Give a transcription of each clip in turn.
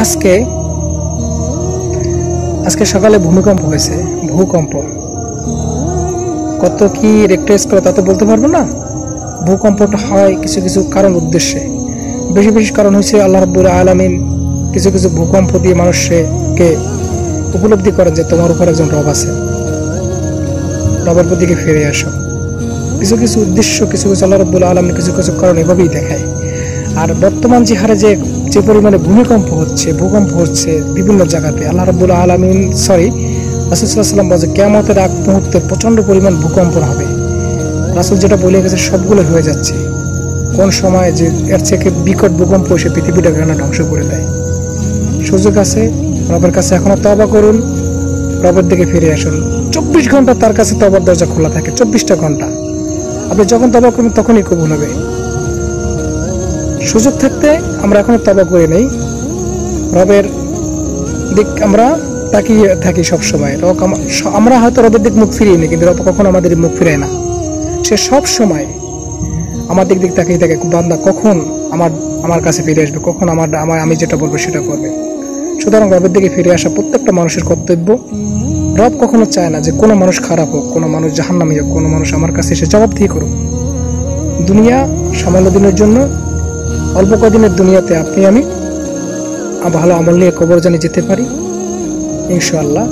আজকে আজকে সকালে ভূমিকম্প হয়েছে। ভূকম্প কত কি রেক্টার স্কেল তা তো বলতে পারবো না। ভূকম্পটা হয় কিছু কিছু কারণ উদ্দেশ্যে, বেশি বেশি কারণ হচ্ছে আল্লাহ রাব্বুল আলামিন কিছু কিছু ভূকম্প দিয়ে মানুষকে উপলব্ধি করে যে তোমার উপর একজন রব আছে, রবের দিকে ফিরে আসো। কিছু কিছু উদ্দেশ্য, কিছু কিছু আল্লাহ রাব্বুল আলামিন কিছু কিছু কারণ এভাবেই দেখায়। আর বর্তমান যে হারে যে পরিমাণে ভূমিকম্প হচ্ছে, ভূকম্প হচ্ছে বিভিন্ন জায়গাতে, আল্লাহ রাব্বুল আলামিন রাসূল সাল্লাল্লাহু আলাইহি ওয়াসাল্লাম বলে কিয়ামতের আগ মুহূর্তে প্রচন্ড পরিমাণ ভূকম্প হবে। রাসূল যেটা বলে গেছে সবগুলো হয়ে যাচ্ছে। কোন সময় যে এর থেকে বিকট ভূকম্প এসে পৃথিবীটাকে ধ্বংস করে দেয়। সুযোগ আছে, রবের কাছে এখনো তওবা করুন, রবের দিকে ফিরে আসুন। 24 ঘন্টা তার কাছে তওবার দরজা খোলা থাকে, 24টা ঘন্টা। আপনি যখন তওবা করবেন তখনই কবুল হবে। সুযোগ থাকতে আমরা এখনো তওবা করে নেই, রবের দিক আমরা তাকিয়ে থাকি সবসময়। আমরা হয়তো রবের দিক মুখ ফিরিয়ে নিই, কিন্তু রব কখনো আমাদের মুখ ফিরায় না। সে সব সময় আমাদের দিক তাকিয়ে থাকে, বান্দা কখন আমার কাছে ফিরে আসবে, কখন আমি যেটা বলবো সেটা করবে। সুতরাং রবের দিকে ফিরে আসা প্রত্যেকটা মানুষের কর্তব্য। রব কখনো চায় না যে কোনো মানুষ খারাপ হোক, কোনো মানুষ জাহান্নামী হোক, কোনো মানুষ আমার কাছে এসে জবাবদিহি করুক। দুনিয়া সামান্য দিনের জন্য, অল্প কদিনের দুনিয়াতে আপনি আমি ভালো আমল নিয়ে কবর জানি যেতে পারি ইনশাআল্লাহ।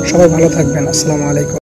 সবাই ভালো থাকবেন। আসসালামু আলাইকুম।